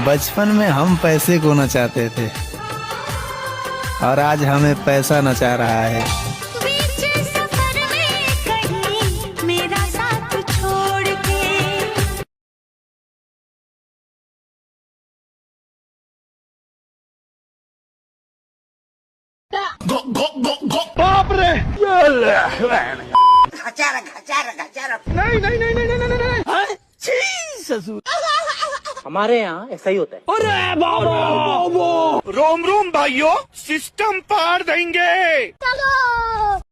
बचपन में हम पैसे को नचाते थे और आज हमें पैसा नचा रहा है। बीच सफर में कहीं मेरा साथ छोड़ के। बाप रे! हमारे यहाँ ऐसा ही होता है। अरे बाबा! रोम रोम भाइयों, सिस्टम पार देंगे। चलो।